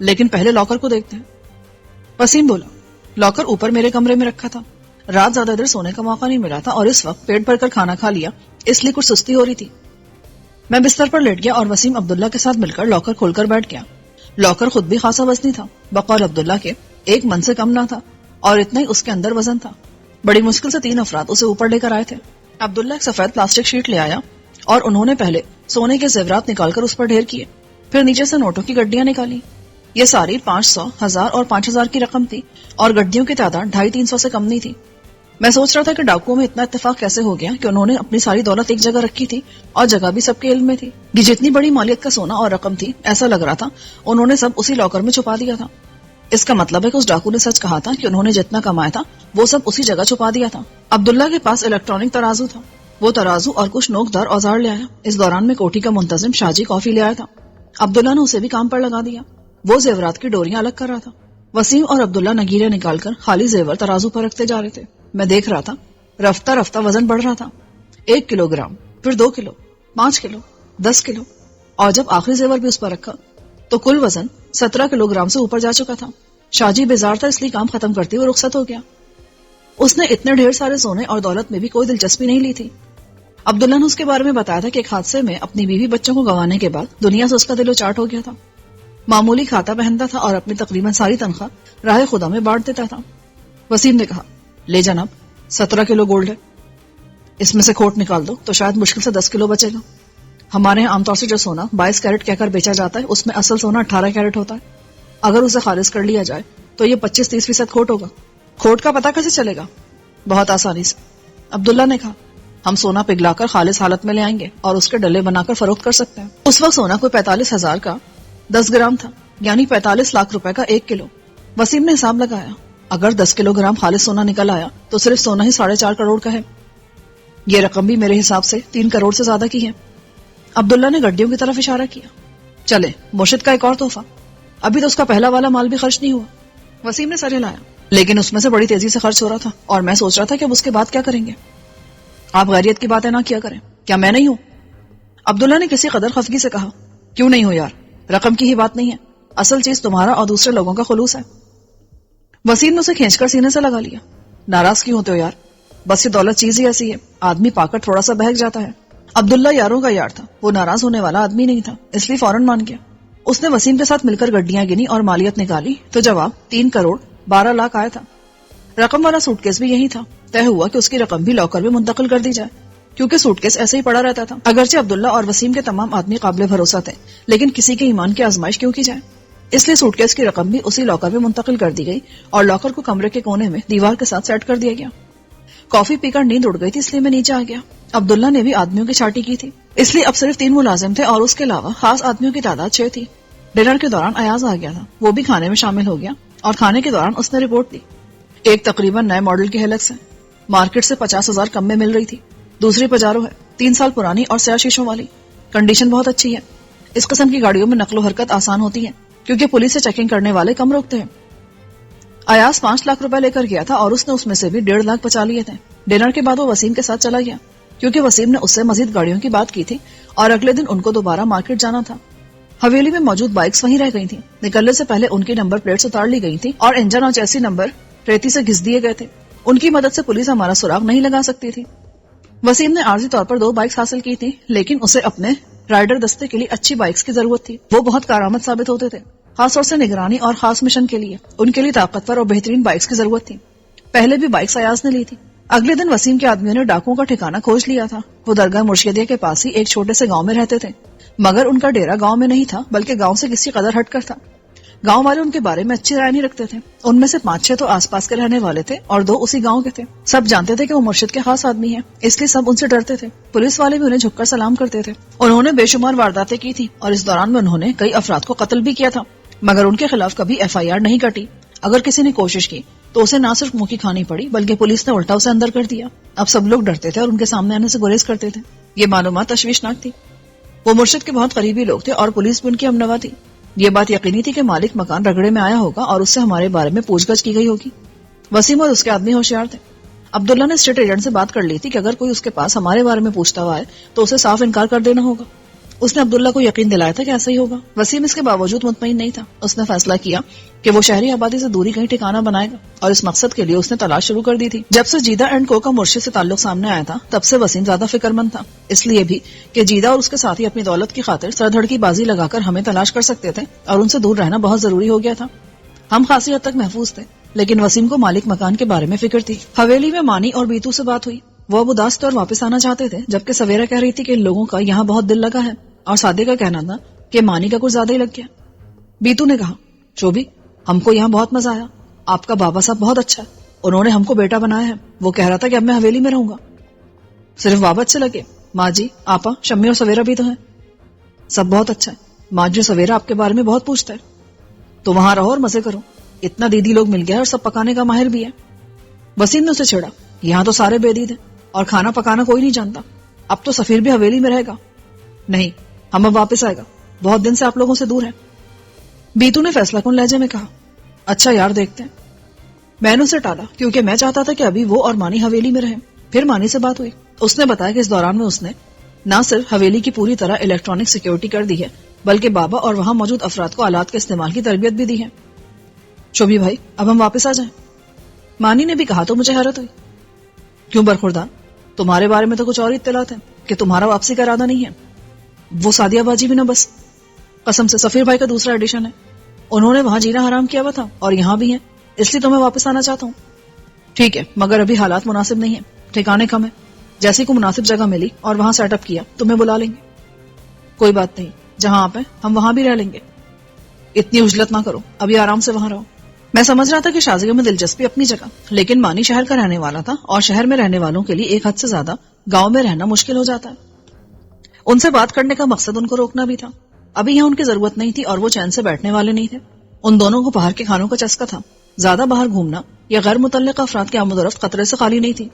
لیکن پہلے لاکر کو دیکھتے ہیں. وسیم بولا, لاکر اوپر میرے کمرے میں رکھا تھا. رات زیادہ دیر سونے کا موقع نہیں ملا تھا اور اس وقت پیٹ بھر کر کھانا کھا لیا, اس لیے کچھ سستی ہو رہی تھی. میں بستر پر لیٹ گیا اور وسیم عبداللہ کے ساتھ مل کر لاکر کھول کر بیٹھ گیا. لاکر خود بھی خاصا وزنی تھا, بقول عبداللہ کے 1 من سے کم نہ تھا, اور اتنا ہی اس کے اندر وزن تھا. بڑی مشکل سے 3 افراد اسے اوپر لے کر آئے تھے. عبداللہ ایک سفید پلاسٹک شیٹ لے آیا اور انہوں نے پہلے سونے کے زیورات نکال کر اس پر ڈھیر کیے, پھر نیچے سے نوٹوں کی گڈیاں نکالی. یہ ساری 500, 1000 اور 5000 کی رقم تھی, اور گڈیوں کی تعداد 250-300 سے کم نہیں تھی. میں سوچ رہا تھا کہ ڈاکوؤں میں اتنا اتفاق کیسے ہو گیا کہ انہوں نے اپنی ساری دولت ایک جگہ رکھی تھی, اور جگہ بھی سب کے علم میں تھی. یہ جتنی بڑی مالیت کا سونا اور رقم تھی, ایسا لگ رہا تھا انہوں نے سب اسی لاکر میں چھپا دیا تھا. اس کا مطلب ہے کہ اس ڈاکو نے سچ کہا تھا کہ انہوں نے جتنا کمایا تھا وہ سب اسی جگہ چھپا دیا تھا. عبداللہ کے پاس الیکٹرانک ترازو تھا. وہ ترازو اور کچھ نوکدار اوزار لے آیا. اس دوران میں کوٹھی کا منتظم شاجی کافی لے آیا تھا. عبداللہ نے اسے بھی کام پر لگا دیا. وہ زیورات کی ڈوریاں الگ کر رہا تھا. وسیم اور عبداللہ نگیرے نکال کر خالی زیور ترازو پر رکھتے جا رہے تھے. میں دیکھ رہا تھا رفتہ رفتہ وزن بڑھ رہا تھا. 1 کلو گرام, پھر 2 کلو, 5 کلو, 10 کلو, اور جب آخری زیور بھی اس پر رکھا تو کل وزن 17 کلو گرام سے اوپر جا چکا تھا. شاجی بیزار تھا, اس لیے کام ختم کرتے ہوئے رخصت ہو گیا. اس نے اتنے ڈھیر سارے سونے اور دولت میں بھی کوئی دلچسپی نہیں لی تھی. عبداللہ نے اس کے بارے میں بتایا تھا کہ ایک حادثے میں اپنی بیوی بچوں کو گنوانے کے بعد دنیا سے اس کا دل و چاٹ ہو گیا تھا. معمولی کھاتا پہنتا تھا اور اپنی تقریباً ساری تنخواہ راہ خدا میں بانٹ دیتا تھا. وسیم نے کہا, لے جناب, 17 کلو گولڈ ہے, اس میں سے کھوٹ نکال دو تو شاید مشکل سے 10 کلو بچے گا. ہمارے یہاں عام طور سے جو سونا 22 کیرٹ کہہ کر بیچا جاتا ہے, اس میں اصل سونا 18 کیرٹ ہوتا ہے. اگر اسے خالص کر لیا جائے تو یہ 25-30% کھوٹ ہوگا. کھوٹ کا پتہ کیسے چلے گا؟ بہت آسانی سے. عبداللہ نے کہا, ہم سونا پگھلا کر خالص حالت میں لے آئیں گے اور اس کے ڈلے بنا کر فروخت کر سکتے ہیں. اس وقت سونا کوئی 45,000 کا 10 گرام تھا, یعنی 45 لاکھ روپے کا 1 کلو. وسیم نے حساب لگایا, اگر 10 کلو گرام خالص سونا نکل آیا تو صرف سونا ہی 4.5 کروڑ کا ہے. یہ رقم بھی میرے حساب سے 3 کروڑ سے زیادہ کی ہے. عبداللہ نے گڈیوں کی طرف اشارہ کیا. چلے, مرشد کا ایک اور تحفہ, ابھی تو اس کا پہلا والا مال بھی خرچ نہیں ہوا. وسیم نے سر ہلایا, لیکن اس میں سے بڑی تیزی سے خرچ ہو رہا تھا اور میں سوچ رہا تھا کہ اب اس کے بعد کیا کریں گے. آپ غیریت کی باتیں نہ کیا کریں, کیا میں نہیں ہوں؟ عبداللہ نے کسی قدر خفگی سے کہا, کیوں نہیں ہو یار, رقم کی ہی بات نہیں ہے, اصل چیز تمہارا اور دوسرے لوگوں کا خلوص ہے. وسیم نے اسے کھینچ کر سینے سے لگا لیا. ناراض کیوں ہوتے ہو یار, بس یہ دولت چیز ہی ایسی ہے, آدمی پا کر تھوڑا سا بہک جاتا ہے. عبداللہ یاروں کا یار تھا, وہ ناراض ہونے والا آدمی نہیں تھا, اس لیے فوراً مان گیا. اس نے وسیم کے ساتھ مل کر گڈیاں گنی اور مالیت نکالی تو جواب 3 کروڑ 12 لاکھ آیا تھا. رقم والا سوٹ کیس بھی یہی تھا. طے ہوا کہ اس کی رقم بھی لاکر میں منتقل کر دی جائے, کیونکہ سوٹ کیس ایسے ہی پڑا رہتا تھا. اگرچہ عبداللہ اور وسیم کے تمام آدمی قابل بھروسہ تھے, لیکن کسی کے ایمان کی آزمائش کیوں کی جائے, اس لیے سوٹ کیس کی رقم بھی اسی لاکر میں منتقل کر دی گئی اور لاکر کو کمرے کے کونے میں دیوار کے ساتھ سیٹ کر دیا گیا. کافی پی کر نیند اڑ گئی تھی, اس لیے میں نیچے آ گیا. عبداللہ نے بھی آدمیوں کی چھاٹی کی تھی, اس لیے اب صرف 3 ملازم تھے اور اس کے علاوہ خاص آدمیوں کی تعداد 6 تھی. ڈنر کے دوران ایاز آ گیا تھا, وہ بھی کھانے میں شامل ہو گیا اور کھانے کے دوران اس نے رپورٹ دی. ایک تقریباً نئے ماڈل کی ہیلکس ہے, مارکیٹ سے 50,000 کم میں مل رہی تھی. دوسری پجارو ہے, 3 سال پرانی اور سیاہ شیشوں والی, کنڈیشن بہت اچھی ہے. اس قسم کی گاڑیوں میں نقل و حرکت آسان ہوتی ہے کیونکہ پولیس سے چیکنگ کرنے والے کم روکتے ہیں. ایاز 5 لاکھ روپے لے کر گیا تھا اور اس نے اس میں سے بھی 1.5 لاکھ بچا لیے تھے. ڈنر کے بعد وہ وسیم کے ساتھ چلا گیا کیونکہ وسیم نے اس سے مزید گاڑیوں کی بات کی تھی اور اگلے دن ان کو دوبارہ مارکیٹ جانا تھا. حویلی میں موجود بائکس وہیں رہ گئی تھیں. نکلنے سے پہلے ان کی نمبر پلیٹس اتار لی گئی تھی اور انجن اور چیسی نمبر ریتی سے گھس دیے گئے تھے. ان کی مدد سے پولیس ہمارا سراغ نہیں لگا سکتی تھی. وسیم نے عارضی طور پر 2 بائکس حاصل کی تھی, لیکن اسے اپنے رائڈر دستے کے لیے اچھی بائکس کی ضرورت تھی. وہ بہت کارآمد ثابت ہوتے تھے, خاص طور سے نگرانی اور خاص مشن کے لیے. ان کے لیے طاقتور اور بہترین بائکس کی ضرورت تھی. پہلے بھی بائکس ایاز نے لی تھی. اگلے دن وسیم کے آدمیوں نے ڈاکوؤں کا ٹھکانہ کھوج لیا تھا. وہ درگاہ مرشدیہ کے پاس ہی ایک چھوٹے سے گاؤں میں رہتے تھے, مگر ان کا ڈیرا گاؤں میں نہیں تھا بلکہ گاؤں سے کسی قدر ہٹ کر تھا. گاؤں والے ان کے بارے میں اچھی رائے نہیں رکھتے تھے. ان میں سے 5-6 تو آس پاس کے رہنے والے تھے اور 2 اسی گاؤں کے تھے. سب جانتے تھے کہ وہ مرشد کے خاص آدمی ہیں, اس لیے سب ان سے ڈرتے تھے. پولیس والے بھی انہیں جھک کر سلام کرتے تھے. انہوں نے بے شمار وارداتیں کی تھی اور اس دوران میں انہوں نے کئی افراد کو قتل بھی کیا تھا, مگر ان کے خلاف کبھی FIR نہیں کٹی. اگر کسی نے کوشش کی تو اسے نہ صرف منہ کی کھانی پڑی بلکہ پولیس نے الٹا اسے اندر کر دیا. اب سب لوگ ڈرتے تھے اور ان کے سامنے آنے سے گریز کرتے تھے. یہ معلومات تشویشناک تھی. وہ مرشد کے بہت قریبی لوگ تھے اور پولیس بھی ان کی ہمنوا تھی. یہ بات یقینی تھی کہ مالک مکان رگڑے میں آیا ہوگا اور اس سے ہمارے بارے میں پوچھ گچھ کی گئی ہوگی. وسیم اور اس کے آدمی ہوشیار تھے. عبداللہ نے اسٹیٹ ایجنٹ سے بات کر لی تھی کہ اگر کوئی اس کے پاس ہمارے بارے میں پوچھتا ہوا ہے تو اسے صاف انکار کر دینا ہوگا. اس نے عبداللہ کو یقین دلایا تھا کہ ایسا ہی ہوگا. وسیم اس کے باوجود مطمئن نہیں تھا. اس نے فیصلہ کیا کہ وہ شہری آبادی سے دوری کہیں ٹھکانہ بنائے گا اور اس مقصد کے لیے اس نے تلاش شروع کر دی تھی. جب سے جیدہ اینڈ کو کا مرشد سے تعلق سامنے آیا تھا تب سے وسیم زیادہ فکر مند تھا. اس لیے بھی کہ جیدہ اور اس کے ساتھی اپنی دولت کی خاطر سر دھڑ کی بازی لگا کر ہمیں تلاش کر سکتے تھے اور ان سے دور رہنا بہت ضروری ہو گیا تھا. ہم خاصی حد تک محفوظ تھے لیکن وسیم کو مالک مکان کے بارے میں فکر تھی. حویلی میں مانی اور بیتو سے بات ہوئی. وہ اب اداس طور واپس آنا چاہتے تھے جبکہ سویرا کہہ رہی تھی کہ ان لوگوں کا یہاں بہت دل لگا ہے اور سادے کا کہنا تھا کہ مانی کا کچھ زیادہ ہی لگ گیا. بیتو نے کہا شوبھی ہم کو یہاں بہت مزہ آیا. آپ کا بابا صاحب بہت اچھا ہے. انہوں نے ہم کو بیٹا بنایا ہے. وہ کہہ رہا تھا کہ اب میں حویلی میں رہوں گا. صرف بابا اچھے لگے؟ ماں جی آپا شمی اور سویرا بھی تو ہیں. سب بہت اچھا ہے. ماں جی سویرا آپ کے بارے میں بہت پوچھتا ہے. تو وہاں رہو اور مزے کرو. اتنا دیدی لوگ مل گیا اور سب پکانے کا ماہر بھی ہے. وسیم نے اسے چھیڑا یہاں تو سارے بے دید ہیں اور کھانا پکانا کوئی نہیں جانتا. اب تو سفیر بھی حویلی میں رہے گا. نہیں ہم اب واپس آئے گا. بہت دن سے آپ لوگوں سے دور ہیں. بیتو نے فیصلہ کن لہجے میں کہا اچھا یار دیکھتے ہیں. میں نے اسے ٹالا کیونکہ میں چاہتا تھا کہ ابھی وہ اور مانی حویلی میں رہیں. پھر مانی سے بات ہوئی. اس نے بتایا کہ اس دوران میں اس نے نہ صرف حویلی کی پوری طرح الیکٹرانک سیکیورٹی کر دی ہے بلکہ بابا اور وہاں موجود افراد کو آلات کے استعمال کی تربیت بھی دی ہے. شوبھی بھائی اب ہم واپس آ جائیں. مانی نے بھی کہا تو مجھے حیرت ہوئی. کیوں برخوردار؟ تمہارے بارے میں تو کچھ اور اطلاعات ہیں کہ تمہارا واپسی کا ارادہ نہیں ہے. وہ سادیہ باجی بھی نہ بس. قسم سے سفیر بھائی کا دوسرا ایڈیشن ہے. انہوں نے وہاں جینا حرام کیا ہوا تھا اور یہاں بھی ہیں اس لیے تو میں واپس آنا چاہتا ہوں. ٹھیک ہے مگر ابھی حالات مناسب نہیں ہیں. ٹھکانے کم ہے. جیسی کو مناسب جگہ ملی اور وہاں سیٹ اپ کیا تمہیں بلا لیں گے. کوئی بات نہیں جہاں آپ ہیں ہم وہاں بھی رہ لیں گے. اتنی اجلت نہ کرو ابھی آرام سے وہاں رہو. میں سمجھ رہا تھا کہ شازیہ میں دلچسپی اپنی جگہ لیکن مانی شہر کا رہنے والا تھا اور شہر میں رہنے والوں کے لیے ایک حد سے زیادہ گاؤں میں رہنا مشکل ہو جاتا ہے. ان سے بات کرنے کا مقصد ان کو روکنا بھی تھا. ابھی یہاں ان کی ضرورت نہیں تھی اور وہ چین سے بیٹھنے والے نہیں تھے. ان دونوں کو باہر کے کھانوں کا چسکا تھا. زیادہ باہر گھومنا یا غیر متعلقہ افراد کی آمد و رفت خطرے سے خالی نہیں تھی.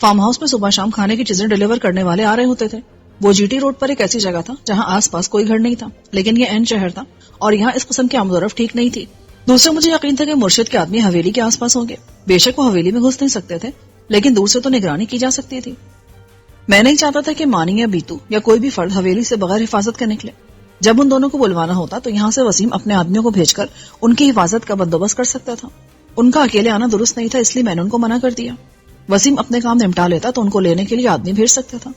فارم ہاؤس میں صبح شام کھانے کی چیزیں ڈیلیور کرنے والے آ رہے ہوتے تھے. وہ جی ٹی روڈ پر ایک ایسی جگہ تھا جہاں آس پاس کوئی گھر نہیں تھا لیکن یہ عین شہر تھا اور یہاں اس قسم کی آمد و رفت ٹھیک نہیں تھی. دوسرے مجھے یقین تھا کہ مرشد کے آدمی حویلی کے آس پاس ہوں گے. بے شک وہ حویلی میں گھس نہیں سکتے تھے لیکن دور سے تو نگرانی کی جا سکتی تھی. میں نہیں چاہتا تھا کہ مانی یا بیتو یا کوئی بھی فرد حویلی سے بغیر حفاظت کے نکلے. جب ان دونوں کو بلوانا ہوتا تو یہاں سے وسیم اپنے آدمیوں کو بھیج کر ان کی حفاظت کا بندوبست کر سکتا تھا. ان کا اکیلے آنا درست نہیں تھا اس لیے میں نے ان کو منع کر دیا. وسیم اپنے کام نمٹا لیتا تو ان کو لینے کے لیے آدمی بھیج سکتا تھا.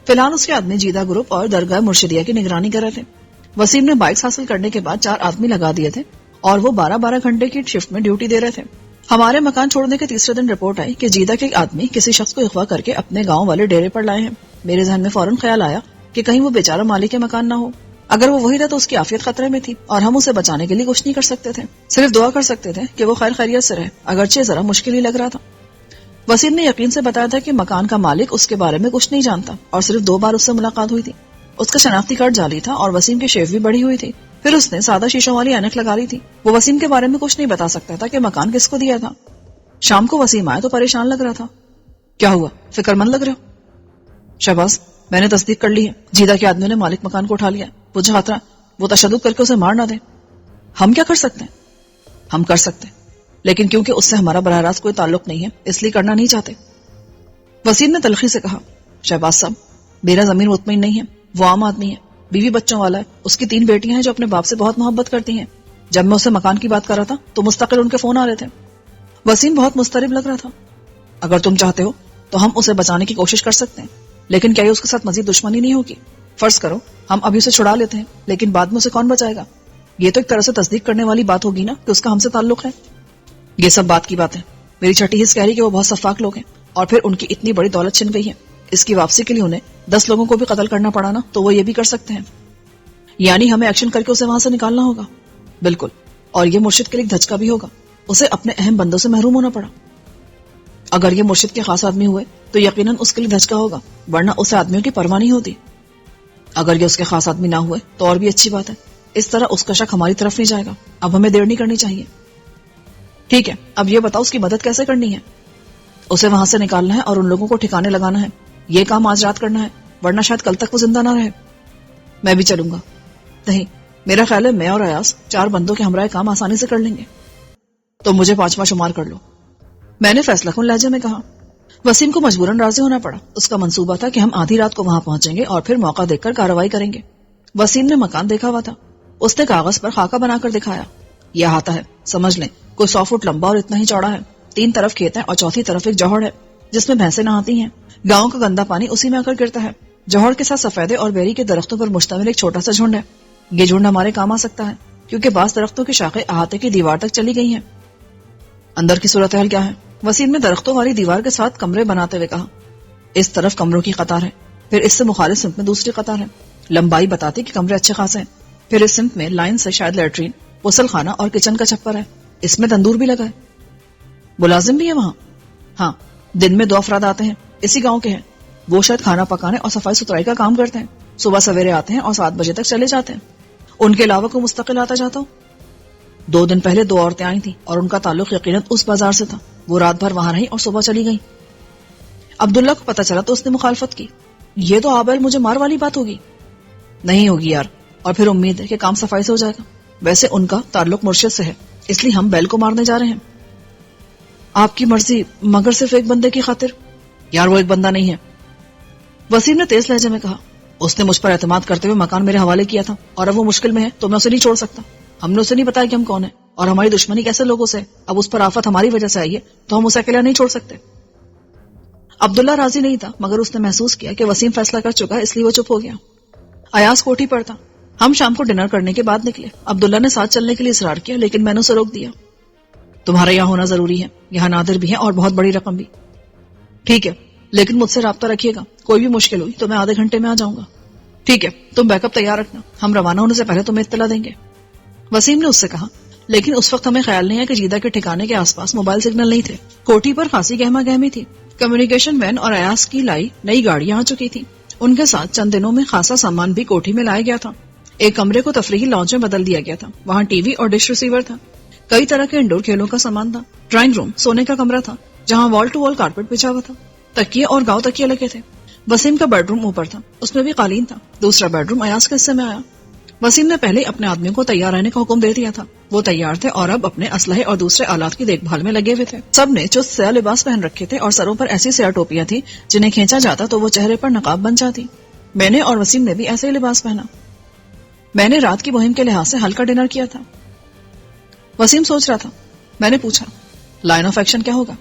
فی الحال اس کے آدمی جیدہ گروپ اور درگاہ مرشدیہ کی نگرانی کر رہے تھے. وسیم نے بائکس حاصل کرنے کے بعد 4 آدمی لگا دیے تھے اور وہ 12 گھنٹے کی شفٹ میں ڈیوٹی دے رہے تھے. ہمارے مکان چھوڑنے کے تیسرے دن رپورٹ آئی کہ جیدہ کے آدمی کسی شخص کو اغوا کر کے اپنے گاؤں والے ڈیرے پر لائے ہیں. میرے ذہن میں فوراً خیال آیا کہ کہیں وہ بیچارہ مالک کے مکان نہ ہو. اگر وہ وہی تھا تو اس کی عافیت خطرے میں تھی اور ہم اسے بچانے کے لیے کچھ نہیں کر سکتے تھے. صرف دعا کر سکتے تھے کہ وہ خیر خیریت سے رہے اگرچہ ذرا مشکل ہی لگ رہا تھا. وسیم نے یقین سے بتایا تھا کہ مکان کا مالک اس کے بارے میں کچھ نہیں جانتا اور صرف 2 بار اس سے ملاقات ہوئی تھی. اس کا شناختی کارڈ جعلی تھا اور وسیم کی شیو بھی بڑھی ہوئی تھی. پھر اس نے سادہ شیشوں والی اینک لگا لی تھی. وہ وسیم کے بارے میں کچھ نہیں بتا سکتا تھا کہ مکان کس کو دیا تھا. شام کو وسیم آیا تو پریشان لگ رہا تھا. کیا ہوا؟ فکر مند لگ رہے ہو؟ شہباز میں نے تصدیق کر لی ہے. جیدہ کے آدمیوں نے مالک مکان کو اٹھا لیا. مجھے خطرہ وہ تشدد کر کے اسے مار نہ دیں. ہم کیا کر سکتے ہیں؟ ہم کر سکتے ہیں لیکن کیونکہ اس سے ہمارا براہ راست کوئی تعلق نہیں ہے اس لیے کرنا نہیں چاہتے. وسیم نے تلخی سے کہا شہباز صاحب میرا ضمیر مطمئن نہیں ہے. وہ عام آدمی ہے, بیوی بچوں والا ہے. اس کی 3 بیٹیاں ہیں جو اپنے باپ سے بہت محبت کرتی ہیں. جب میں اسے مکان کی بات کر رہا تھا تو مستقل ان کے فون آ رہے تھے. وسیم بہت مضطرب لگ رہا تھا. اگر تم چاہتے ہو تو ہم اسے بچانے کی کوشش کر سکتے ہیں لیکن کیا یہ اس کے ساتھ مزید دشمنی نہیں ہوگی؟ فرض کرو ہم ابھی اسے چھڑا لیتے ہیں لیکن بعد میں اسے کون بچائے گا؟ یہ تو ایک طرح سے تصدیق کرنے والی بات ہوگی نا کہ اس کا ہم سے تعلق ہے. یہ سب بات کی بات ہے. میری چھٹی حص کہہ رہی کہ وہ بہت شفاق لوگ ہیں اور پھر ان کی اتنی بڑی دولت چھن گئی ہے. اس کی واپسی کے لیے انہیں 10 لوگوں کو بھی قتل کرنا پڑا نا تو وہ یہ بھی کر سکتے ہیں. یعنی ہمیں ایکشن کر کے اسے وہاں سے نکالنا ہوگا. بالکل. اور یہ مرشد کے لیے دھچکا بھی ہوگا. اسے اپنے اہم بندوں سے محروم ہونا پڑا. اگر یہ مرشد کے خاص آدمی ہوئے تو یقیناً اس کے لیے دھچکا ہوگا ورنہ اسے آدمیوں کی پرواہ نہیں ہوتی. اگر یہ اس کے خاص آدمی نہ ہوئے تو اور بھی اچھی بات ہے. اس طرح اس کا شک ہماری طرف نہیں جائے گا. اب ہمیں دیر نہیں کرنی چاہیے. ٹھیک ہے اب یہ بتاؤ اس کی مدد کیسے کرنی ہے؟ اسے وہاں سے نکالنا ہے اور ان لوگوں کو ٹھکانے لگانا ہے. یہ کام آج رات کرنا ہے ورنہ شاید کل تک وہ زندہ نہ رہے. میں بھی چلوں گا. نہیں میرا خیال ہے میں اور ایاز 4 بندوں کے ہمراہ کام آسانی سے کر لیں گے. تو مجھے 5واں شمار کر لو. میں نے فیصلہ کن لہجے میں کہا. وسیم کو مجبوراً راضی ہونا پڑا. اس کا منصوبہ تھا کہ ہم آدھی رات کو وہاں پہنچیں گے اور پھر موقع دیکھ کر کارروائی کریں گے. وسیم نے مکان دیکھا ہوا تھا. اس نے کاغذ پر خاکہ بنا کر دکھایا. یہ احاطہ ہے، سمجھ لیں کوئی 100 فٹ لمبا اور اتنا ہی چوڑا ہے. 3 طرف کھیت ہیں اور چوتھی طرف ایک جوہر ہے جس میں بھینسیں نہاتی ہیں. گاؤں کا گندا پانی اسی میں آ کر گرتا ہے. جوہر کے ساتھ سفیدے اور بیری کے درختوں پر مشتمل ایک چھوٹا سا جھنڈ ہے. یہ جھنڈ ہمارے کام آ سکتا ہے کیونکہ بعض درختوں کی شاخیں احاطے کی دیوار تک چلی گئی ہیں. اندر کی صورتحال کیا ہے؟ وسیم نے درختوں والی دیوار کے ساتھ کمرے بناتے ہوئے کہا. اس طرف کمروں کی قطار ہے، پھر اس سے مخالف سمت میں دوسری قطار ہے. لمبائی بتاتی کہ کمرے اچھے خاصے ہیں. پھر اس سمت میں لائن سے شاید لیٹرین، غسل خانہ اور کچن کا چھپر ہے. اس میں تندور بھی لگا ہے. ملازم بھی ہے وہاں؟ ہاں، دن میں 2 افراد آتے ہیں، اسی گاؤں کے ہیں. وہ شاید کھانا پکانے اور صفائی ستھرائی کا کام کرتے ہیں. صبح سویرے آتے ہیں اور 7 بجے تک چلے جاتے ہیں. ان کے علاوہ کوئی مستقل آتا جاتا ہو؟ 2 دن پہلے 2 عورتیں آئی تھیں اور ان کا تعلق یقیناً اس بازار سے تھا. وہ رات بھر وہاں رہی اور صبح چلی گئی. عبداللہ کو پتہ چلا تو اس نے مخالفت کی. یہ تو آبیل مجھے مار والی بات ہوگی. نہیں ہوگی یار، اور پھر امید ہے کہ کام صفائی سے ہو جائے گا. ویسے ان کا تعلق مرشد سے ہے، اس لیے ہم بیل کو مارنے جا رہے ہیں. آپ کی مرضی، مگر صرف ایک بندے کی خاطر؟ یار وہ ایک بندہ نہیں ہے. وسیم نے تیز لہجے میں کہا. اس نے مجھ پر اعتماد کرتے ہوئے مکان میرے حوالے کیا تھا اور اب وہ مشکل میں ہے تو میں اسے نہیں چھوڑ سکتا. ہم نے اسے نہیں بتایا کہ ہم کون ہیں اور ہماری دشمنی کیسے لوگوں سے. اب اس پر آفت ہماری وجہ سے آئی ہے تو ہم اسے اکیلا نہیں چھوڑ سکتے. عبداللہ راضی نہیں تھا مگر اس نے محسوس کیا کہ وسیم فیصلہ کر چکا ہے، اس لیے وہ چپ ہو گیا. ایاز کوٹھی پر تھا. ہم شام کو ڈنر کرنے کے بعد نکلے. عبداللہ نے ساتھ چلنے کے لیے اصرار کیا لیکن میں نے اسے روک دیا. تمہارا یہاں ہونا ضروری ہے، یہاں نادر بھی ہے اور بہت بڑی رقم بھی. ٹھیک ہے، لیکن مجھ سے رابطہ رکھیے گا. کوئی بھی مشکل ہوئی تو میں آدھے گھنٹے میں آ جاؤں گا. ٹھیک ہے، تم بیک اپ تیار رکھنا، ہم روانہ ہونے سے پہلے تمہیں اطلاع دیں گے. وسیم نے اس سے کہا. لیکن اس وقت ہمیں خیال نہیں ہے کہ جیدہ کے ٹھکانے کے آس پاس موبائل سگنل نہیں تھے. کوٹھی پر خاصی گہما گہمی تھی. کمیونیکیشن وین اور ایاز کی لائی نئی گاڑیاں آ چکی تھی. ان کے ساتھ چند دنوں میں خاصا سامان بھی کوٹھی میں لایا گیا تھا. ایک کمرے کو تفریحی لانچ میں بدل دیا گیا تھا. وہاں ٹی وی اور ڈش ریسیور تھا. کئی طرح کے انڈور کھیلوں کا سامان تھا. ڈرائنگ روم سونے کا کمرہ تھا جہاں وال ٹو وال کارپیٹ بچھا ہوا تھا. تکیے اور گاؤں تکیے لگے تھے. وسیم کا بیڈ روم اوپر تھا، اس میں بھی قالین تھا. دوسرا بیڈ روم ایاز کے حصے میں آیا. وسیم نے پہلے اپنے آدمیوں کو تیار رہنے کا حکم دے دیا تھا. وہ تیار تھے اور اب اپنے اسلحے اور دوسرے آلات کی دیکھ بھال میں لگے ہوئے تھے. سب نے چست سیاہ لباس پہن رکھے تھے اور سروں پر ایسی سیاہ ٹوپیاں تھی جنہیں کھینچا جاتا تو وہ چہرے پر نقاب بن جاتی. میں نے اور وسیم نے بھی ایسے ہی لباس پہنا. میں نے رات کی مہم کے لحاظ سے ہلکا ڈنر کیا تھا. وسیم سوچ رہا تھا. میں نے پوچھا، لائن آف ایکشن کیا ہوگا؟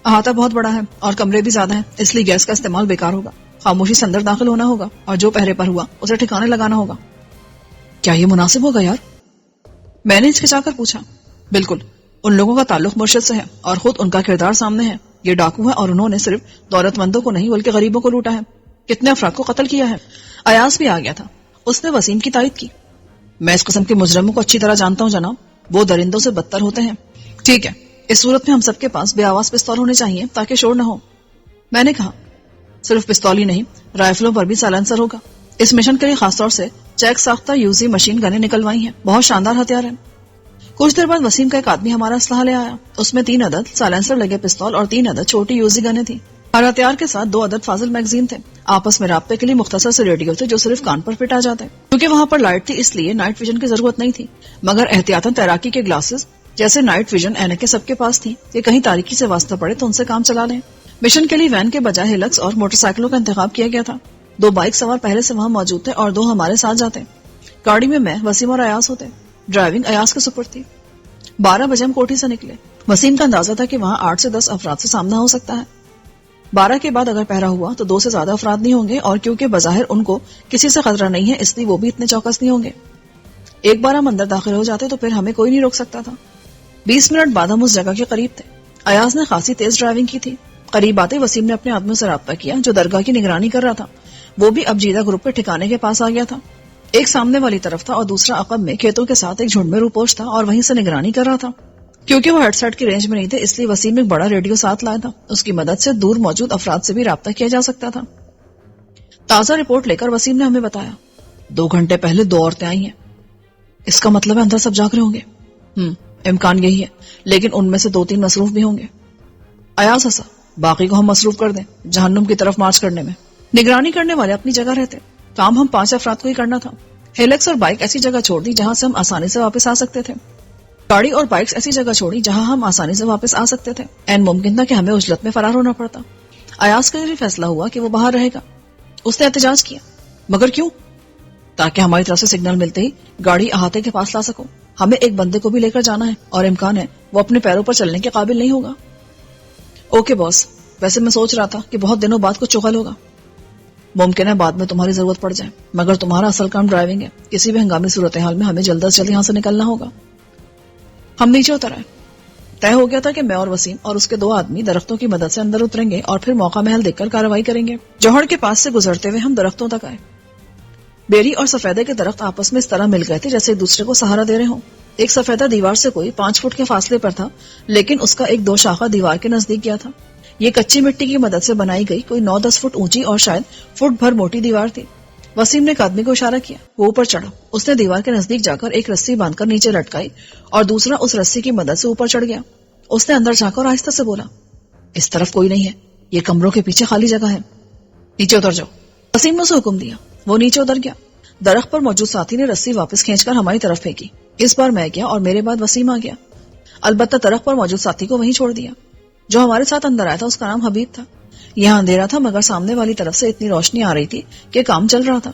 احاطہ بہت بڑا ہے اور کمرے بھی زیادہ ہیں، اس لیے گیس کا استعمال بیکار ہوگا. خاموشی سے اندر داخل ہونا ہوگا اور جو پہرے پر ہوا اسے ٹھکانے لگانا ہوگا. کیا یہ مناسب ہوگا یار؟ میں نے ہچکچا کر پوچھا. بالکل، ان لوگوں کا تعلق مرشد سے ہے اور خود ان کا کردار سامنے ہے. یہ ڈاکو ہے اور انہوں نے صرف دولت مندوں کو نہیں بلکہ غریبوں کو لوٹا ہے. کتنے افراد کو قتل کیا ہے. ایاز بھی آ گیا تھا. اس نے وسیم کی تائید کی. میں اس قسم کے مجرموں کو اچھی طرح جانتا ہوں جناب، وہ درندوں سے بدتر ہوتے ہیں. ٹھیک ہے، اس صورت میں ہم سب کے پاس بے آواز پستول ہونے چاہیے تاکہ شور نہ ہو. میں نے کہا. صرف پستول ہی نہیں، رائفلوں پر بھی سائلنسر ہوگا. اس مشن کے لیے خاص طور سے چیک ساختہ یوزی مشین گنیں نکلوائی ہیں. بہت شاندار ہتھیار ہیں. کچھ دیر بعد وسیم کا ایک آدمی ہمارا اسلحہ لے آیا. اس میں 3 عدد سائلنسر لگے پستول اور 3 عدد چھوٹی یوزی گنیں تھیں. ہر ہتھیار کے ساتھ 2 عدد فاضل میگزین تھے. آپس میں رابطے کے لیے مختصر سے ریڈیو تھے جو صرف کان پر فٹ آ جاتے. کیونکہ وہاں پر لائٹ تھی اس لیے نائٹ ویژن کی ضرورت نہیں تھی، مگر احتیاطاً تیراکی کے گلاسز جیسے نائٹ ویژن اینکیں سب کے پاس تھی کہ کہیں تاریکی سے واسطہ پڑے تو ان سے کام چلا لیں. مشن کے لیے وین کے بجائے ہیلکس اور موٹر سائیکلوں کا انتخاب کیا گیا تھا. 2 بائک سوار پہلے سے وہاں موجود تھے اور 2 ہمارے ساتھ جاتے. گاڑی میں وسیم اور ایاز ہوتے. ڈرائیونگ ایاز کے سپرد تھی. 12 بجے ہم کوٹھی سے نکلے. وسیم کا اندازہ تھا کہ وہاں 8 سے 10 افراد سے سامنا ہو سکتا ہے. 12 کے بعد اگر پہرا ہوا تو 2 سے زیادہ افراد نہیں ہوں گے اور کیونکہ بظاہر ان کو کسی سے خطرہ نہیں ہے اس لیے وہ بھی اتنے چوکس نہیں ہوں گے. ایک بار ہم اندر داخل ہو جاتے تو پھر ہمیں کوئی نہیں روک سکتا تھا. 20 منٹ بعد ہم اس جگہ کے قریب تھے. ایاز نے خاصی تیز ڈرائیونگ کی تھی. قریب آتے وسیم نے اپنے آدمیوں سے رابطہ کیا جو درگاہ کی نگرانی کر رہا تھا. وہ بھی اب جیدہ گروپ پہ ٹھکانے کے پاس آ گیا تھا. ایک سامنے والی طرف تھا اور دوسرا عقب میں کھیتوں کے ساتھ ایک جھنڈ میں روپوش تھا اور وہیں سے نگرانی کر رہا تھا. کیونکہ وہ ہیڈ سیٹ کی رینج میں نہیں تھے اس لیے وسیم ایک بڑا ریڈیو ساتھ لایا تھا. اس کی مدد سے دور موجود افراد سے بھی رابطہ کیا جا سکتا تھا. تازہ رپورٹ لے کر وسیم نے ہمیں بتایا 2 گھنٹے پہلے 2 عورتیں آئی ہیں. اس کا مطلب ہے اندر سب جاگ رہے ہوں گے. امکان یہی ہے لیکن ان میں سے 2-3 مصروف بھی ہوں گے. ایاز ہنسا. باقی کو ہم مصروف کر دیں جہنم کی طرف مارچ کرنے میں. نگرانی کرنے والے اپنی جگہ رہتے. کام ہم 5 افراد کو ہی کرنا تھا. ہیلکس اور بائک ایسی جگہ چھوڑ دی جہاں سے ہم آسانی سے واپس آ سکتے تھے. گاڑی اور بائکس ایسی جگہ چھوڑی جہاں ہم آسانی سے واپس آ سکتے تھے. این ممکن تھا کہ ہمیں عجلت میں فرار ہونا پڑتا. ایاز کا یہ فیصلہ ہوا کہ وہ باہر رہے گا. اس نے احتجاج کیا. مگر کیوں؟ تاکہ ہماری طرف سے سگنل ملتے ہی گاڑی احاطے کے پاس لا سکو. ہمیں ایک بندے کو بھی لے کر جانا ہے اور امکان ہے وہ اپنے پیروں پر چلنے کے قابل نہیں ہوگا. اوکے باس، ویسے میں سوچ رہا تھا کہ بہت دنوں بعد کچھ چغل ہوگا. ممکن ہے بعد میں تمہاری ضرورت پڑ جائے، مگر تمہارا اصل کام ڈرائیونگ ہے. کسی بھی ہنگامی صورتحال میں ہمیں جلد از جلد یہاں سے نکلنا ہوگا. ہم نیچے اتر آئے. طے ہو گیا تھا کہ میں اور وسیم اور اس کے 2 آدمی درختوں کی مدد سے اندر اتریں گے اور پھر موقع محل دیکھ کر کارروائی کریں گے. جوہر کے پاس سے گزرتے ہوئے ہم درختوں تک آئے. بیری اور سفیدے کے درخت آپس میں اس طرح مل گئے تھے جیسے ایک دوسرے کو سہارا دے رہے ہوں. ایک سفیدہ دیوار سے کوئی 5 فٹ کے فاصلے پر تھا، لیکن اس کا ایک 2 شاخہ دیوار کے نزدیک گیا تھا. یہ کچی مٹی کی مدد سے بنائی گئی کوئی 9-10 فٹ اونچی اور شاید فٹ بھر موٹی دیوار تھی. وسیم نے ایک آدمی کو اشارہ کیا. وہ اوپر چڑھا. اس نے دیوار کے نزدیک جا کر ایک رسی باندھ کر نیچے لٹکائی اور دوسرا اس رسی کی مدد سے اوپر چڑھ گیا. اس نے اندر جا کر آہستہ سے بولا، اس طرف کوئی نہیں ہے، یہ کمروں کے پیچھے خالی جگہ ہے، نیچے اتر جاؤ. وسیم نے اسے حکم دیا. وہ نیچے اتر گیا. درخت پر موجود ساتھی نے رسی واپس کھینچ کر ہماری طرف پھینکی. اس بار میں گیا اور میرے بعد وسیم آ گیا. البتہ درخت پر موجود ساتھی کو وہیں چھوڑ دیا. جو ہمارے ساتھ اندر آیا تھا اس کا نام حبیب تھا. یہاں اندھیرا تھا مگر سامنے والی طرف سے اتنی روشنی آ رہی تھی کہ کام چل رہا تھا.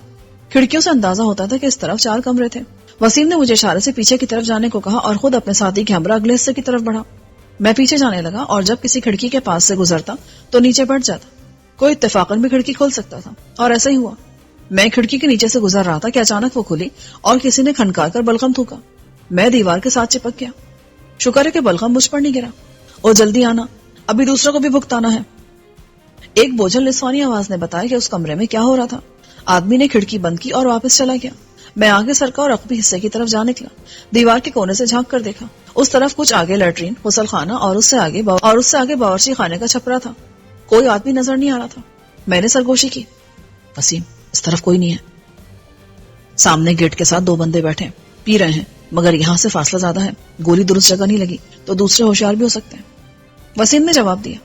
کھڑکیوں سے اندازہ ہوتا تھا کہ اس طرف 4 کمرے تھے. وسیم نے مجھے اشارے سے پیچھے کی طرف جانے کو کہا اور خود اپنے ساتھی کے ہمراہ اگلے حصے کی طرف بڑھا. میں پیچھے جانے لگا اور جب کسی کھڑکی کے پاس سے گزرتا تو نیچے بیٹھ جاتا. کوئی اتفاقاً بھی کھڑکی کھول سکتا تھا اور ایسا ہی ہوا. میں کھڑکی کے نیچے سے گزر رہا تھا کہ اچانک وہ کھلی اور کسی نے کھنکار کر بلغم تھوکا. میں دیوار کے ساتھ چپک گیا. شکر ہے کہ بلغم مجھ پر نہیں گرا. اور جلدی آنا، ابھی دوسروں کو بھی بھگتانا ہے. ایک بوجھل نسوانی آواز نے بتایا کہ اس کمرے میں کیا ہو رہا تھا. آدمی نے کھڑکی بند کی اور واپس چلا گیا. میں آگے سرکا اور عقبی حصے کی طرف جا نکلا. دیوار کے کونے سے جھانک کر دیکھا. اس طرف کچھ آگے لیٹرین، غسل خانہ اور اس سے آگے باورچی خانے کا چھپرا تھا. کوئی آدمی نظر نہیں آ رہا تھا. میں نے سرگوشی کی. وسیم، اس طرف کوئی نہیں ہے. سامنے گیٹ کے ساتھ 2 بندے بیٹھے پی رہے ہیں، مگر یہاں سے فاصلہ زیادہ ہے. گولی درست جگہ نہیں لگی تو دوسرے ہوشیار بھی ہو سکتے ہیں. وسیم نے جواب دیا،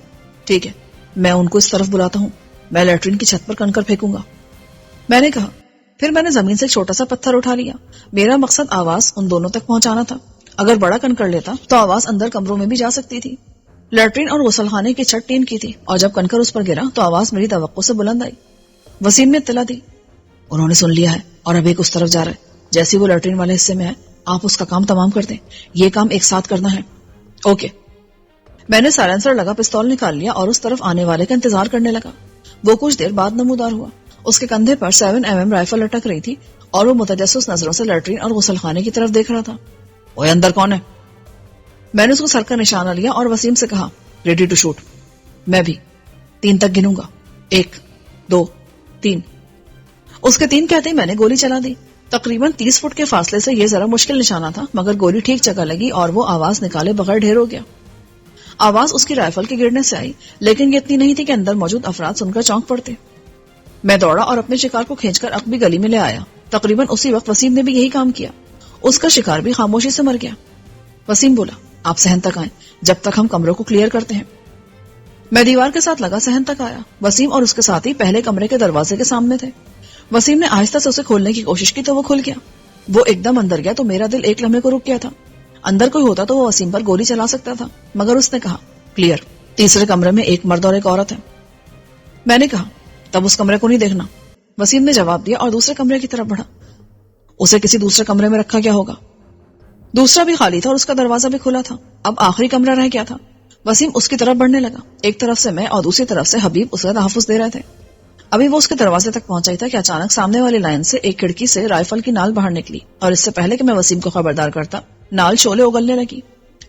ٹھیک ہے، میں ان کو اس طرف بلاتا ہوں. میں لیٹرین کی چھت پر کنکر پھینکوں گا. میں نے کہا. پھر میں نے زمین سے ایک چھوٹا سا پتھر اٹھا لیا. میرا مقصد آواز ان دونوں تک پہنچانا تھا. اگر بڑا کنکر لیتا تو آواز اندر کمروں میں بھی جا سکتی تھی. لیٹرین اور غسل خانے کی چھت ٹین کی تھی اور جب کنکر اس پر گرا تو آواز میری توقع سے بلند آئی. وسیم نے اطلاع دی، انہوں نے سن لیا ہے اور اب ایک اس طرف جا رہا ہے. جیسے وہ لیٹرین والے حصے میں ہے آپ اس کا کام تمام کر دیں. یہ کام ایک ساتھ کرنا ہے. اوکے. میں نے سائلنسر لگا پستول نکال لیا اور اس طرف آنے والے کا انتظار کرنے لگا. وہ کچھ دیر بعد نمودار ہوا. اس کے کندھے پر 7mm رائفل لٹک رہی تھی اور وہ متجسس نظروں سے لیٹرین اور غسل خانے کی طرف دیکھ رہا تھا. اوے اندر کون ہے؟ میں نے اس کو سر کا نشانہ لیا اور وسیم سے کہا، ریڈی ٹو شوٹ. میں بھی 3 تک گنوں گا. 1 2 3. اس کے 3 کہتے ہی میں نے گولی چلا دی. تقریباً 30 فٹ کے فاصلے سے یہ ذرا مشکل نشانہ تھا مگر گولی ٹھیک جگہ لگی اور وہ آواز نکالے بغیر ڈھیر ہو گیا. آواز اس کی رائفل کے گرنے سے آئی لیکن یہ اتنی نہیں تھی کہ اندر موجود افراد سن کر چونک پڑتے. میں دوڑا اور اپنے شکار کو کھینچ کر عقبی گلی میں لے آیا. تقریباً اسی وقت وسیم نے بھی یہی کام کیا. اس کا شکار بھی خاموشی سے مر گیا. وسیم بولا، آپ صحن تک آئیں جب تک ہم کمروں کو کلیئر کرتے ہیں. میں دیوار کے ساتھ لگا صحن تک آیا. وسیم اور اس کے ساتھی پہلے کمرے کے دروازے کے سامنے تھے. وسیم نے آہستہ سے اسے کھولنے کی کوشش کی تو وہ کھل گیا. وہ ایک دم اندر گیا تو میرا دل ایک لمحے کو رک گیا تھا. اندر کوئی ہوتا تو وہ وسیم پر گولی چلا سکتا تھا مگر اس نے کہا، کلیئر. تیسرے کمرے میں ایک مرد اور ایک عورت ہے. میں نے کہا، تب اس کمرے کو نہیں دیکھنا. وسیم نے جواب دیا اور دوسرے کمرے کی طرف بڑھا. اسے کسی دوسرے کمرے میں رکھا گیا ہوگا. دوسرا بھی خالی تھا اور اس کا دروازہ بھی کھلا تھا. اب آخری کمرہ رہ گیا تھا. وسیم اس کی طرف بڑھنے لگا. ایک طرف سے میں اور دوسری طرف سے حبیب اسے تحفظ دے رہے تھے. ابھی وہ اس کے دروازے تک پہنچا ہی تھا کہ اچانک سامنے والی لائن سے ایک کھڑکی سے رائفل کی نال باہر نکلی اور اس سے پہلے کہ میں وسیم کو خبردار کرتا نال شعلے اگلنے لگی.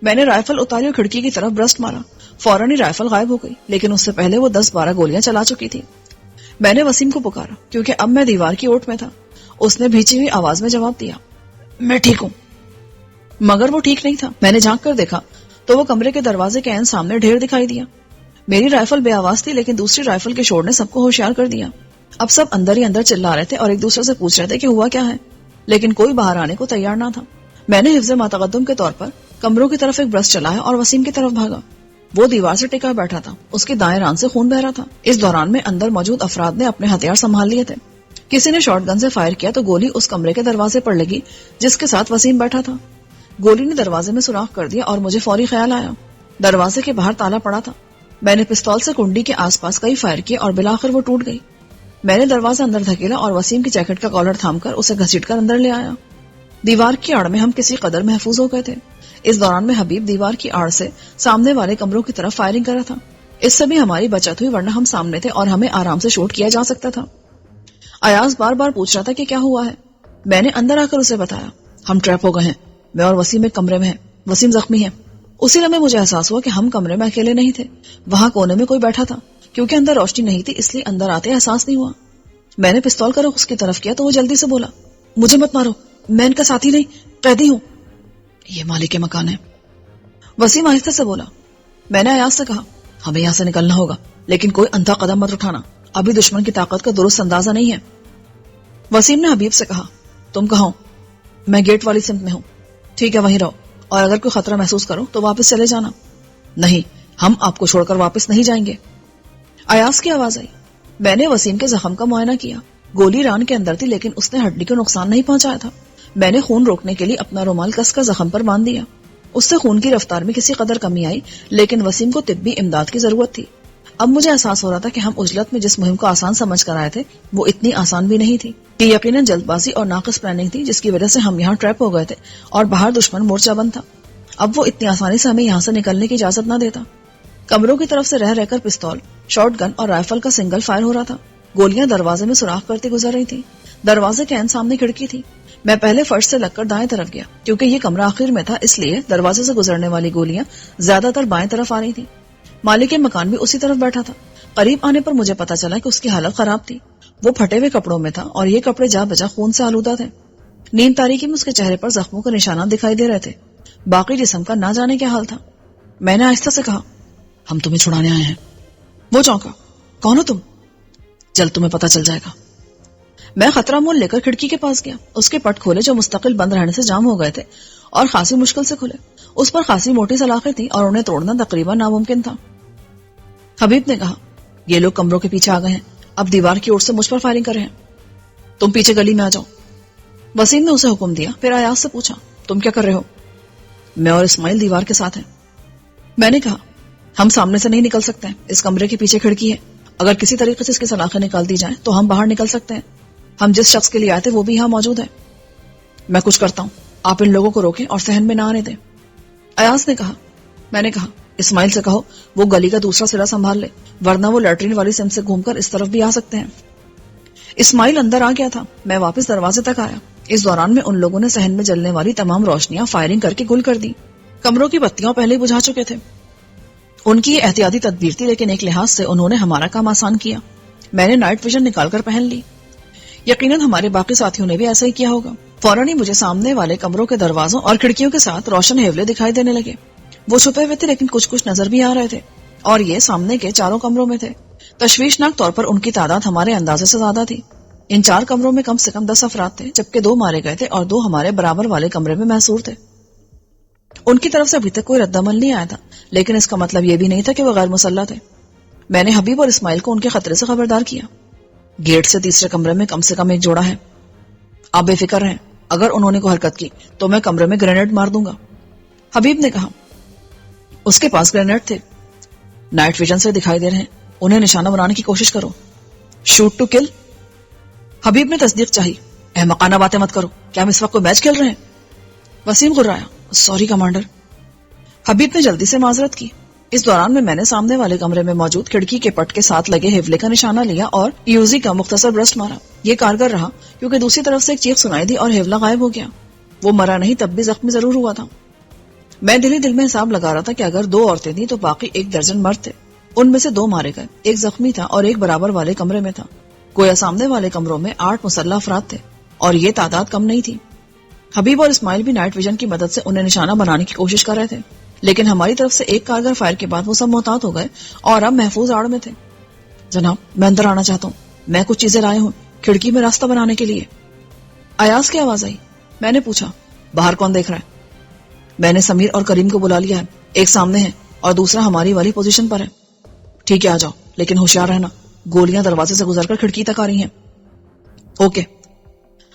میں نے رائفل اتاری اور کھڑکی کی طرف برسٹ مارا. فوراً ہی رائفل غائب ہو گئی لیکن اس سے پہلے وہ 10-12 گولیاں چلا چکی تھی. میں نے وسیم کو پکارا کیونکہ اب میں دیوار کی اوٹ میں تھا. اس نے بھیچی ہوئی آواز میں جواب دیا، میں ٹھیک ہوں. مگر وہ ٹھیک نہیں تھا. میں نے جھانک کر دیکھا تو وہ کمرے کے دروازے کے عین سامنے ڈھیر دکھائی دیا. میری رائفل بے آواز تھی لیکن دوسری رائفل کے شور نے سب کو ہوشیار کر دیا. اب سب اندر ہی اندر چلا رہے تھے اور ایک دوسرے سے پوچھ رہے تھے کہ ہوا کیا ہے، لیکن کوئی باہر آنے کو تیار نہ تھا. میں نے حفظ ماتقدم کے طور پر کمروں کی طرف ایک برس چلایا اور وسیم کی طرف بھاگا. وہ دیوار سے ٹکا بیٹھا تھا. اس کے دائیں ران سے خون بہ رہا تھا. اس دوران میں اندر موجود افراد نے اپنے ہتھیار سنبھال لیے تھے. کسی نے شارٹ گن سے فائر کیا تو گولی اس کمرے کے دروازے پر لگی جس کے ساتھ وسیم بیٹھا تھا. گولی نے دروازے میں سوراخ کر دیا اور مجھے فوری خیال آیا دروازے کے باہر تالا پڑا تھا. میں نے پستول سے کنڈی کے آس پاس کئی فائر کیے اور بالآخر وہ ٹوٹ گئی. میں نے دروازہ اندر دھکیلا اور وسیم کی جیکٹ کا کالر تھام کر اسے گھسیٹ کر اندر لے آیا. دیوار کی آڑ میں ہم کسی قدر محفوظ ہو گئے تھے. اس دوران میں حبیب دیوار کی آڑ سے سامنے والے کمروں کی طرف فائرنگ کر رہا تھا. اس سے بھی ہماری بچت ہوئی ورنہ ہم سامنے تھے اور ہمیں آرام سے شوٹ کیا جا سکتا تھا. ایاز بار بار پوچھ رہا تھا کہ کیا ہوا ہے. میں نے اندر آ کر اسے بتایا. ہم ٹریپ ہو گئے ہیں. میں اور وسیم ایک کمرے میں ہیں. وسیم زخمی ہے. اسی لمحے مجھے احساس ہوا کہ ہم کمرے میں اکیلے نہیں تھے. وہاں کونے میں کوئی بیٹھا تھا. کیونکہ اندر روشنی نہیں تھی اس لیے اندر آتے احساس نہیں ہوا. میں نے پستول کا رخ اس کی طرف کیا تو وہ جلدی سے بولا, مجھے مت مارو, میں ان کا ساتھی نہیں, قیدی ہوں. یہ مالک کے مکان ہے. وسیم آہستہ سے بولا. میں نے ایاز سے کہا, ہمیں یہاں سے نکلنا ہوگا لیکن کوئی اندھا قدم مت اٹھانا. ابھی دشمن کی طاقت کا درست اندازہ نہیں ہے. وسیم نے حبیب سے کہا, تم کہاں ہو؟ میں گیٹ والی سمت میں ہوں. ٹھیک ہے وہیں رہو, اور اگر کوئی خطرہ محسوس کرو تو واپس چلے جانا. نہیں, ہم آپ کو چھوڑ کر واپس نہیں جائیں گے. ایاز کی آواز آئی. میں نے وسیم کے زخم کا معائنہ کیا. گولی ران کے اندر تھی لیکن اس نے ہڈی کو نقصان نہیں پہنچایا تھا. میں نے خون روکنے کے لیے اپنا رومال کس کر زخم پر باندھ دیا. اس سے خون کی رفتار میں کسی قدر کمی آئی لیکن وسیم کو طبی امداد کی ضرورت تھی. اب مجھے احساس ہو رہا تھا کہ ہم عجلت میں جس مہم کو آسان سمجھ کر آئے تھے وہ اتنی آسان بھی نہیں تھی. یہ یقیناً جلد بازی اور ناقص پلاننگ تھی جس کی وجہ سے ہم یہاں ٹریپ ہو گئے تھے اور باہر دشمن مورچہ بند تھا. اب وہ اتنی آسانی سے ہمیں یہاں سے نکلنے کی اجازت نہ دیتا. کمروں کی طرف سے رہ رہ کر پستول, شارٹ گن اور رائفل کا سنگل فائر ہو رہا تھا. گولیاں دروازے میں سوراخ کرتے گزر رہی تھی. دروازے کے عین سامنے کھڑکی تھی. میں پہلے فرش سے لگ کر دائیں طرف گیا کیونکہ یہ کمرہ آخر میں تھا اس لیے دروازے سے گزرنے والی گولیاں زیادہ تر بائیں طرف آ رہی تھی. مالک مکان بھی اسی طرف بیٹھا تھا. قریب آنے پر مجھے پتا چلا کہ اس کی حالت خراب تھی. وہ پھٹے ہوئے کپڑوں میں تھا اور یہ کپڑے جا بجا خون سے آلودہ تھے. نیند تاریکی میں اس کے چہرے پر زخموں کے نشانات دکھائی دے رہے تھے. باقی جسم کا نہ جانے کیا حال تھا. میں نے آہستہ سے کہا, ہم تمہیں چھڑانے آئے ہیں. وہ چونکا. کون ہو تم؟ جلد تمہیں پتا چل جائے گا. میں خطرہ مول لے کر کھڑکی کے پاس گیا. اس کے پٹ کھولے جو مستقل بند رہنے سے جام ہو گئے تھے اور خاصی مشکل سے کھلے. اس پر خاصی موٹی سلاخیں تھیں اور انہیں توڑنا تقریباً ناممکن تھا. حبیب نے کہا, یہ لوگ کمروں کے پیچھے آ گئے ہیں. اب دیوار کی اور سے مجھ پر فائرنگ کر رہے ہیں. تم پیچھے گلی میں آ جاؤ. وسیم نے اسے حکم دیا. پھر ایاز سے پوچھا, تم کیا کر رہے ہو؟ میں اور اسماعیل دیوار کے ساتھ ہیں. میں نے کہا, ہم سامنے سے نہیں نکل سکتے ہیں. اس کمرے کے پیچھے کھڑکی ہے. اگر کسی طریقے سے اس کی سلاخیں نکال دی جائیں تو ہم باہر نکل سکتے ہیں. ہم جس شخص کے لیے آئے تھے وہ بھی یہاں موجود ہے. میں کچھ کرتا ہوں, آپ ان لوگوں کو روکیں اور صحن میں نہ آنے دیں. ایاز نے کہا. میں نے کہا, اسماعیل سے کہو وہ گلی کا دوسرا سرا سنبھال لے ورنہ وہ لیٹرین والی سمت سے گھوم کر اس طرف بھی آ سکتے ہیں. اسماعیل اندر آ گیا تھا. میں واپس دروازے تک آیا. اس دوران میں ان لوگوں نے صحن میں جلنے والی تمام روشنیاں فائرنگ کر کے گل کر دی. کمروں کی بتیاں پہلے بجھا چکے تھے. ان کی یہ احتیاطی تدبیر تھی لیکن ایک لحاظ سے انہوں نے ہمارا کام آسان کیا. میں نے نائٹ ویژن نکال کر پہن لی. یقیناً ہمارے باقی ساتھیوں نے بھی ایسا ہی کیا ہوگا. فوراً ہی مجھے سامنے والے کمروں کے دروازوں اور کھڑکیوں کے ساتھ روشن ہیولے دکھائی دینے لگے. وہ چھپے ہوئے تھے لیکن کچھ نظر بھی آ رہے تھے اور یہ سامنے کے چاروں کمروں میں تھے. تشویشناک طور پر ان کی تعداد ہمارے اندازے سے زیادہ تھی. ان 4 کمروں میں کم سے کم 10 افراد تھے جبکہ 2 مارے گئے تھے اور 2 ہمارے برابر والے کمرے میں محصور تھے. ان کی طرف سے ابھی تک کوئی رد عمل نہیں آیا تھا لیکن اس کا مطلب یہ بھی نہیں تھا کہ وہ غیر مسلح تھے. میں نے حبیب اور اسماعیل کو ان کے خطرے سے خبردار کیا. گیٹ سے تیسرے کمرے میں کم سے کم ایک جوڑا ہے. آپ بے فکر رہیں, اگر انہوں نے کوئی حرکت کی تو میں کمرے میں گرینیڈ مار دوں گا. حبیب نے کہا. اس کے پاس گرینیڈ تھے. نائٹ ویژن سے دکھائی دے رہے ہیں. انہیں نشانہ بنانے کی کوشش کرو. Shoot to kill. حبیب نے تصدیق چاہی. احمقانہ باتیں مت کرو. کیا ہم اس وقت کوئی میچ کھیل رہے ہیں؟ وسیم غرایا. Sorry commander. حبیب نے جلدی سے معذرت کی. اس دوران میں نے سامنے والے کمرے میں موجود کھڑکی کے پٹ کے ساتھ لگے ہیولے کا نشانہ لیا اور یوزی کا مختصر برسٹ مارا. یہ کارگر رہا کیونکہ دوسری طرف سے ایک چیخ سنائی دی اور ہیولا غائب ہو گیا. وہ مرا نہیں تب بھی زخمی ضرور ہوا تھا. میں دل میں حساب لگا رہا تھا کہ اگر 2 عورتیں تھیں تو باقی 1 درجن مرد تھے. ان میں سے 2 مارے گئے, 1 زخمی تھا اور 1 برابر والے کمرے میں تھا. گویا سامنے والے کمروں میں 8 مسلح افراد تھے اور یہ تعداد کم نہیں تھی. حبیب اور اسماعیل بھی نائٹ ویژن کی مدد سے انہیں نشانہ بنانے کی کوشش کر رہے تھے لیکن ہماری طرف سے 1 کارگر فائر کے بعد وہ سب محتاط ہو گئے اور اب محفوظ آڑ میں تھے. جناب, میں اندر آنا چاہتا ہوں. میں کچھ چیزیں لائے ہوں کھڑکی میں راستہ بنانے کے لیے. ایاز کی آواز آئی. میں نے پوچھا, باہر کون دیکھ رہا ہے؟ میں نے سمیر اور کریم کو بلا لیا ہے. ایک سامنے ہے اور دوسرا ہماری والی پوزیشن پر ہے. ٹھیک ہے, آ جاؤ لیکن ہوشیار رہنا. گولیاں دروازے سے گزر کر کھڑکی تک آ رہی ہیں. اوکے.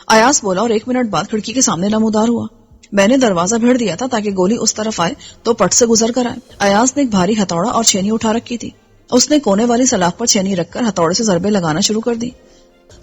ایاز بولا اور 1 منٹ بعد کھڑکی کے سامنے نمودار ہوا. میں نے دروازہ بھیڑ دیا تھا تاکہ گولی اس طرف آئے تو پٹ سے گزر کر آئے. ایاز نے ایک بھاری ہتھوڑا اور چھینی اٹھا رکھی تھی. اس نے کونے والی سلاخ پر چھینی رکھ کر ہتھوڑے سے ضربے لگانا شروع کر دی.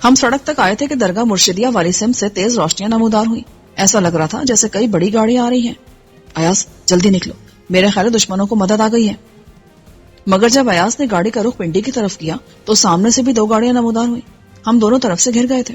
ہم سڑک تک آئے تھے کہ درگاہ مرشدیہ والی سمت سے تیز روشنیاں نمودار ہوئی. ایسا لگ رہا تھا جیسے کئی بڑی گاڑیاں آ رہی ہیں. ایاز جلدی نکلو، میرے خیال دشمنوں کو مدد آ گئی ہے. مگر جب ایاز نے گاڑی کا رخ پنڈی کی طرف کیا تو سامنے سے بھی 2 گاڑیاں نمودار ہوئی. ہم دونوں طرف سے گھر گئے تھے.